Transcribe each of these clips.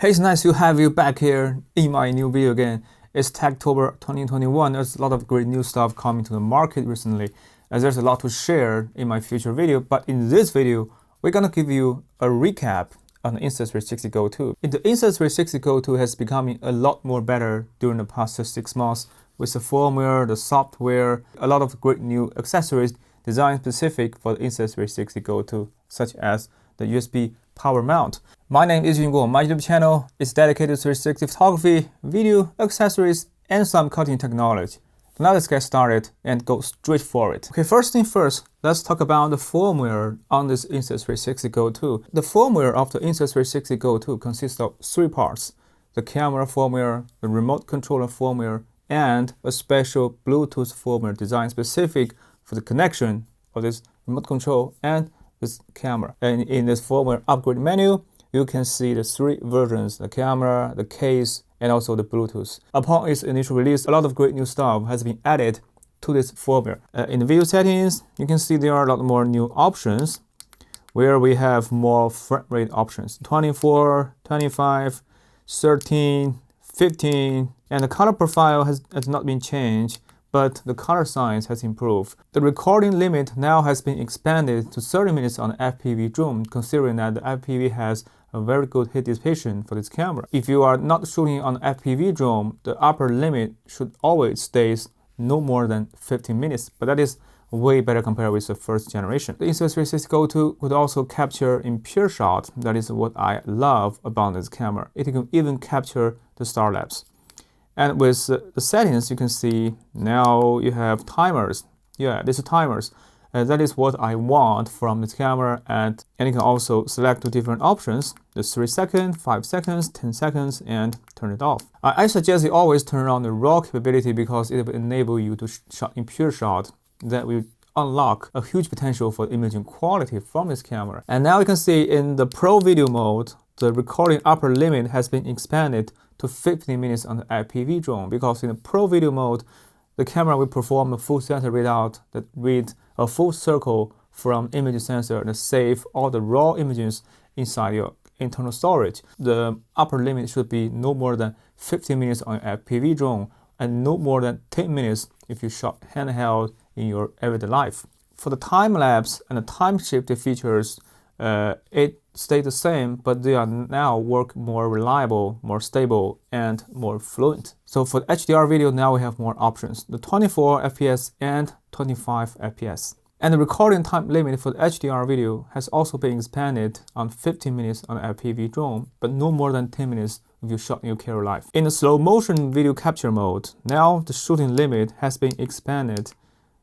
Hey, it's nice to have you back here in my new video again. It's Techtober 2021. There's a lot of great new stuff coming to the market recently, as there's a lot to share in my future video. But in this video, we're gonna give you a recap on the Insta360 GO2. The Insta360 GO2 has becoming a lot more better during the past 6 months with the firmware, the software, a lot of great new accessories designed specific for the Insta360 GO2, such as the USB Power Mount. My name is Yunguo. My YouTube channel is dedicated to 360 photography, video, accessories, and some cutting technology. Now let's get started and go straight for it. Okay, first thing first, let's talk about the firmware on this Insta360 GO2. The firmware of the Insta360 GO2 consists of 3 parts: the camera firmware, the remote controller firmware, and a special Bluetooth firmware designed specific for the connection of this remote control and this camera. And in this firmware upgrade menu, you can see the 3 versions: the camera, the case, and also the Bluetooth. Upon its initial release, a lot of great new stuff has been added to this firmware. In the video settings, you can see there are a lot more new options where we have more frame rate options: 24, 25, 13, 15, and the color profile has not been changed, but the color size has improved. The recording limit now has been expanded to 30 minutes on the FPV drone, considering that the FPV has a very good heat dissipation for this camera. If you are not shooting on FPV drone, the upper limit should always stay no more than 15 minutes, but that is way better compared with the first generation. The Insta360 GO2 could also capture in pure shot. That is what I love about this camera. It can even capture the Timelapse. And with the settings, you can see now you have timers. Yeah, these are timers. That is what I want from this camera. And you can also select 2 different options: the 3 seconds, 5 seconds, 10 seconds, and turn it off. I suggest you always turn on the RAW capability because it will enable you to shot in pure shot. That will unlock a huge potential for imaging quality from this camera. And now you can see in the Pro Video mode, the recording upper limit has been expanded to 15 minutes on the FPV drone, because in the Pro Video mode, the camera will perform a full sensor readout that reads a full circle from image sensor and save all the raw images inside your internal storage. The upper limit should be no more than 15 minutes on your FPV drone and no more than 10 minutes if you shot handheld in your everyday life. For the time lapse and the time shift features, it stayed the same, but they are now work more reliable, more stable, and more fluent. So for the HDR video, now we have more options: the 24 FPS and 25 FPS. And the recording time limit for the HDR video has also been expanded on 15 minutes on the FPV drone, but no more than 10 minutes if you shot in your carry life. In the slow motion video capture mode, now the shooting limit has been expanded.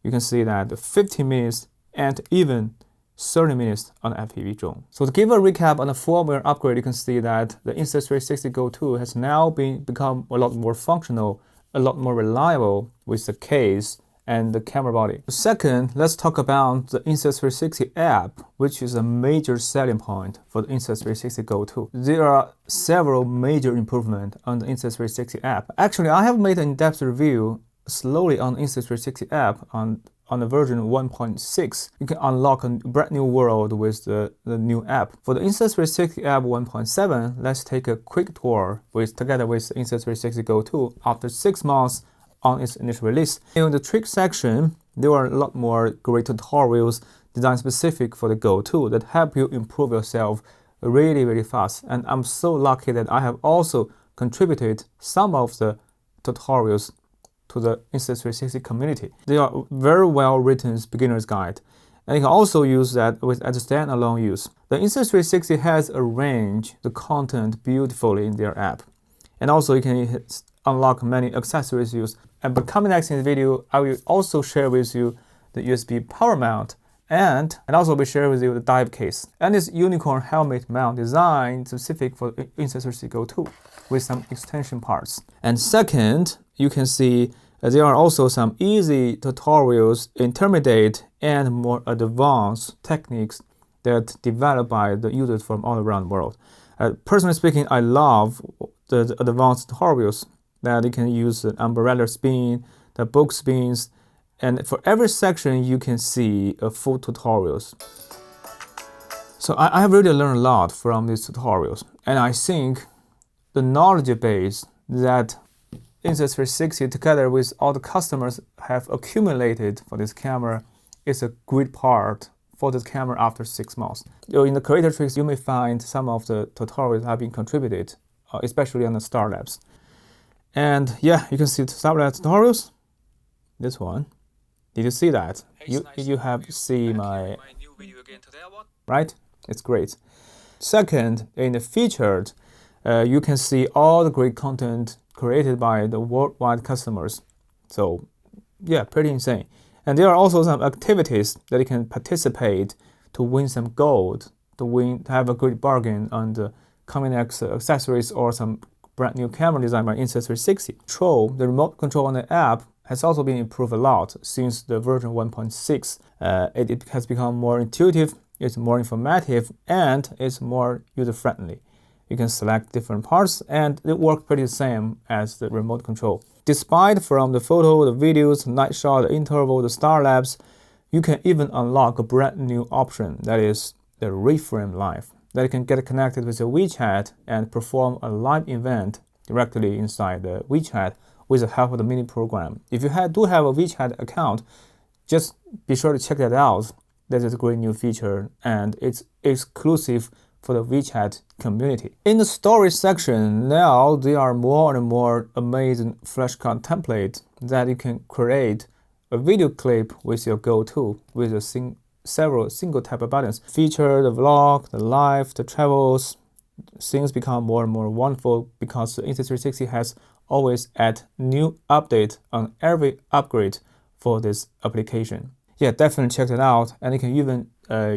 You can see that the 15 minutes and even 30 minutes on the FPV drone. So to give a recap on the firmware upgrade, you can see that the Insta360 GO2 has now become a lot more functional, a lot more reliable with the case and the camera body. Second, let's talk about the Insta360 app, which is a major selling point for the Insta360 GO2. There are several major improvements on the Insta360 app. Actually, I have made an in-depth review slowly on the Insta360 app on the version 1.6. You can unlock a brand new world with the new app. For the Insta360 app 1.7, let's take a quick tour together with the Insta360 GO2 after 6 months on its initial release. In the trick section, there are a lot more great tutorials designed specific for the GO2 that help you improve yourself really fast. And I'm so lucky that I have also contributed some of the tutorials to the Insta360 community. They are very well written beginner's guide, and you can also use that as a standalone use. The Insta360 has arranged the content beautifully in their app, and also you can unlock many accessories used. But coming next in the video, I will also share with you the USB Power Mount and also be sharing with you the Dive Case and this unicorn helmet mount designed specific for the Insta360 GO2 with some extension parts. And second, you can see there are also some easy tutorials, intermediate and more advanced techniques that developed by the users from all around the world. Personally speaking, I love the advanced tutorials that you can use the umbrella spin, the book spins, and for every section you can see a full tutorials. So I have really learned a lot from these tutorials, and I think the knowledge base that Insta360 together with all the customers have accumulated for this camera is a great part for this camera after 6 months. So in the creator tricks, you may find some of the tutorials have been contributed, especially on the Starlabs. And yeah, you can see the Starlabs tutorials. This one. Did you see that? You have seen my new video again today, right? It's great. Second, in the featured, you can see all the great content created by the worldwide customers. So yeah, pretty insane. And there are also some activities that you can participate to win some gold, to have a great bargain on the coming accessories or some brand new camera designed by Insta360. The remote control on the app has also been improved a lot since the version 1.6. It has become more intuitive, it's more informative, and it's more user-friendly. You can select different parts and it works pretty the same as the remote control. Despite from the photo, the videos, the night shot, the interval, the Starlabs, you can even unlock a brand new option, that is the Reframe Live, that you can get connected with your Wechat and perform a live event directly inside the Wechat with the help of the mini program. If you do have a Wechat account, just be sure to check that out. That is a great new feature and it's exclusive for the Wechat community. In the storage section, now there are more and more amazing Flashcut templates that you can create a video clip with your GO2 with several single tap of buttons. Feature, the vlog, the live, the travels. Things become more and more wonderful because the Insta360 has always add new update on every upgrade for this application. Yeah, definitely check it out, and you can even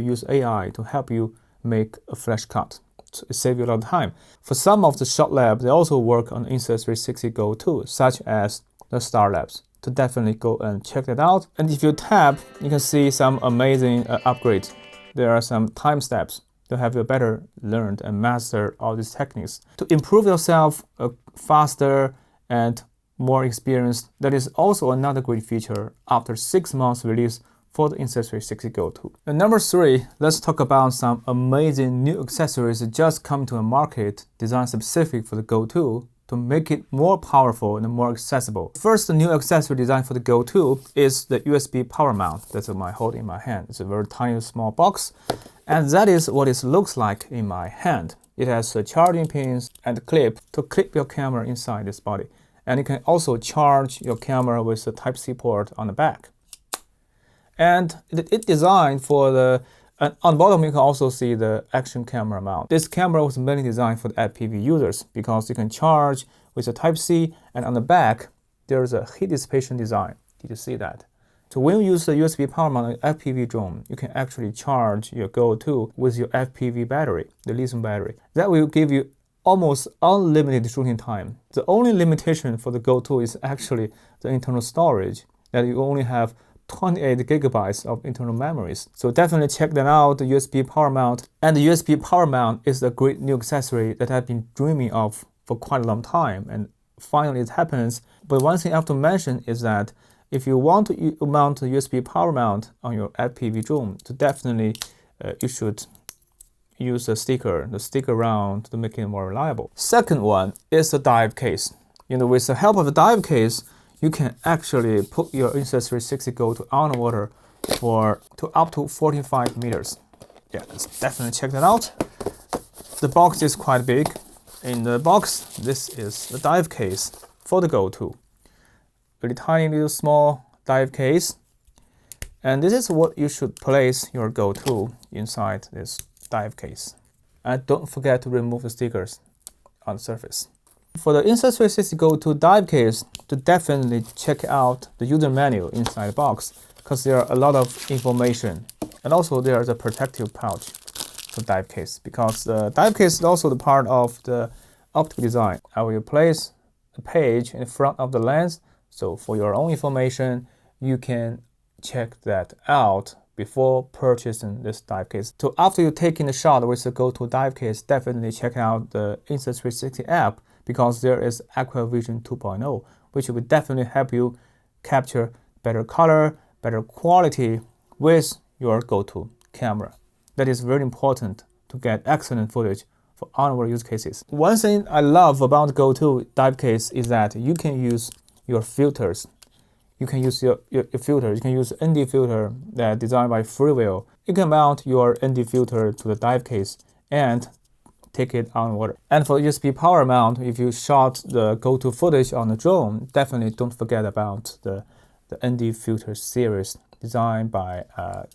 use AI to help you make a flash cut. So it saves you a lot of time. For some of the Shotlab, they also work on Insta360 GO2, such as the Starlabs. So definitely go and check that out. And if you tap, you can see some amazing upgrades. There are some time steps to have you better learned and master all these techniques. To improve yourself faster and more experienced, that is also another great feature after 6 months release for the Insta360 GO2. And number 3, let's talk about some amazing new accessories that just come to the market designed specific for the GO2 to make it more powerful and more accessible. First, the new accessory designed for the GO2 is the USB Power Mount. That's what I hold in my hand. It's a very tiny small box, and that is what it looks like in my hand. It has charging pins and a clip to clip your camera inside this body. And you can also charge your camera with the Type-C port on the back. And it's designed for the, on the bottom you can also see the action camera mount. This camera was mainly designed for the FPV users because you can charge with the Type-C, and on the back there's a heat dissipation design. Did you see that? So when you use the USB power mount on FPV drone, you can actually charge your GO2 with your FPV battery, the lithium battery. That will give you almost unlimited shooting time. The only limitation for the GO2 is actually the internal storage, that you only have 28 gigabytes of internal memories. So definitely check that out, the USB power mount. And the USB power mount is a great new accessory that I've been dreaming of for quite a long time, and finally it happens. But one thing I have to mention is that if you want to mount the USB power mount on your FPV drone, so definitely you should use the sticker round to make it more reliable. Second one is the dive case. With the help of the dive case, you can actually put your Insta360 GO2 on the water to up to 45 meters. Yeah, let's definitely check that out. The box is quite big. In the box, this is the dive case for the GO2. Really tiny little small dive case. And this is what you should place your GO2 inside this dive case. And don't forget to remove the stickers on the surface. For the Insta360 GO2 Dive Case, to definitely check out the user manual inside the box, because there are a lot of information. And also there is a protective pouch for dive case, because the dive case is also the part of the optical design. I will place a page in front of the lens, so for your own information, you can check that out before purchasing this dive case. So after you're taking the shot with the GO2 Dive Case, definitely check out the Insta360 app, because there is Aqua Vision 2.0, which will definitely help you capture better color, better quality with your GO2 camera. That is very important to get excellent footage for onward use cases. One thing I love about GO2 Dive Case is that you can use your filters. You can use your filter. You can use ND filter that designed by Freewheel. You can mount your ND filter to the dive case and take it on water. And for USB power mount, if you shot the GO2 footage on the drone, definitely don't forget about the ND filter series designed by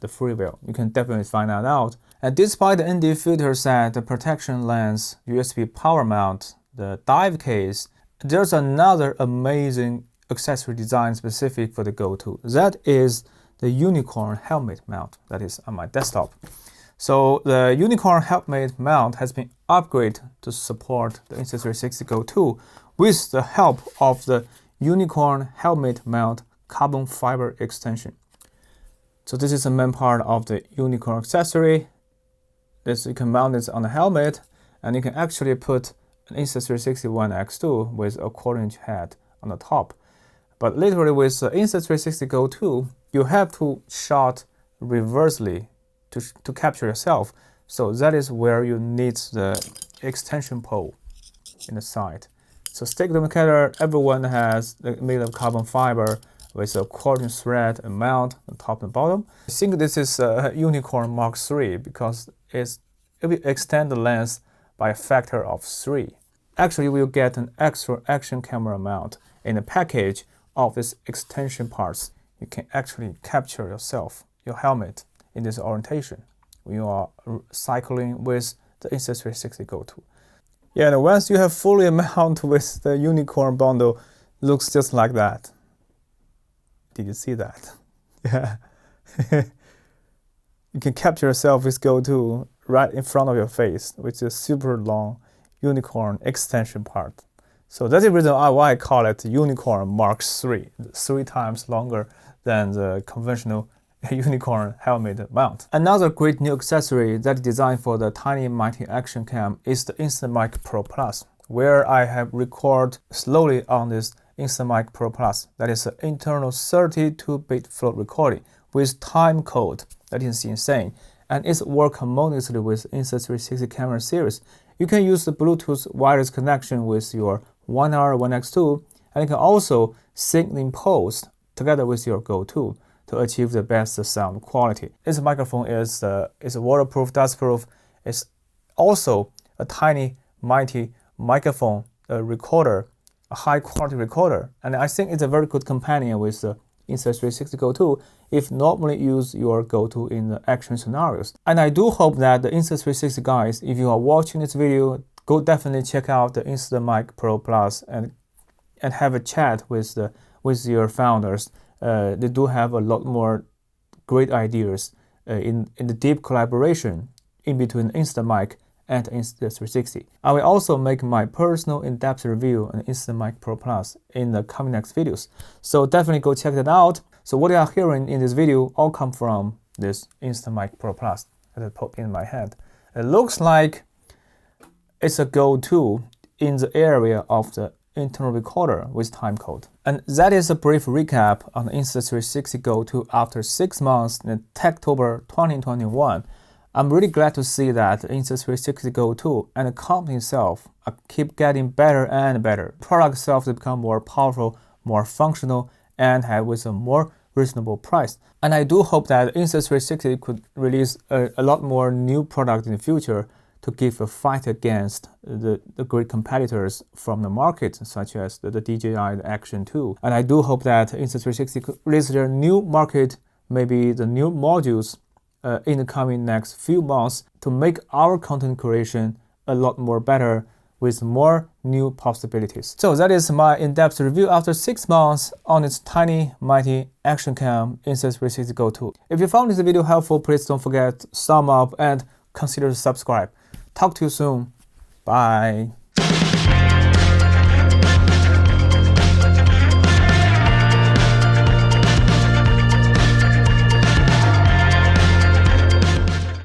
the Freewheel. You can definitely find that out. And despite the ND filter set, the protection lens, USB power mount, the dive case, there's another amazing accessory design specific for the GO2. That is the unicorn helmet mount that is on my desktop. So the unicorn helmet mount has been upgraded to support the Insta360 GO2 with the help of the unicorn helmet mount carbon fiber extension. So this is the main part of the unicorn accessory. You can mount this on the helmet, and you can actually put an Insta360 One X2 with a 1/4-inch head on the top. But literally with the Insta360 GO2, you have to shot reversely to capture yourself. So that is where you need the extension pole in the side. So stick them together. Everyone has made of carbon fiber with a 1/4-inch thread and mount on top and bottom. I think this is a Unicorn Mark III because it will extend the length by a factor of 3. Actually, we'll get an extra action camera mount in the package of these extension parts. You can actually capture yourself, your helmet, in this orientation when you are cycling with the Insta360 GO2. Yeah, and once you have fully mounted with the unicorn bundle, looks just like that. Did you see that? Yeah. You can capture yourself with GO2 right in front of your face with a super long unicorn extension part. So that's the reason why I call it Unicorn Mark III, 3 times longer than the conventional unicorn helmet mount. Another great new accessory that is designed for the tiny mighty action cam is the Instamic Pro Plus, where I have recorded slowly on this Instamic Pro Plus. That is an internal 32-bit float recording with time code. That is insane. And it's work harmoniously with Insta360 camera series. You can use the Bluetooth wireless connection with your One R One X2, and you can also sync in post together with your GO2 to achieve the best sound quality. This microphone is waterproof, dustproof. It's also a tiny, mighty microphone, a recorder, a high-quality recorder, and I think it's a very good companion with the Insta360 GO2 if normally use your GO2 in the action scenarios. And I do hope that the Insta360 guys, if you are watching this video, go definitely check out the Instamic Pro Plus and have a chat with your founders. They do have a lot more great ideas in the deep collaboration in between Instamic and Insta360. I will also make my personal in-depth review on Instamic Pro Plus in the coming next videos. So definitely go check that out. So what you are hearing in this video all come from this Instamic Pro Plus that I put in my hand. It looks like it's a GO2 in the area of the internal recorder with timecode. And that is a brief recap on the Insta360 GO2 after 6 months in October 2021. I'm really glad to see that the Insta360 GO2 and the company itself keep getting better and better. The product itself has become more powerful, more functional, and have with a more reasonable price. And I do hope that Insta360 could release a lot more new products in the future to give a fight against the great competitors from the market, such as the DJI Action 2. And I do hope that Insta360 could release their new market, maybe the new modules in the coming next few months to make our content creation a lot more better with more new possibilities. So that is my in-depth review after 6 months on its tiny, mighty action cam Insta360 GO2. If you found this video helpful, please don't forget to thumb up and consider to subscribe. Talk to you soon. Bye.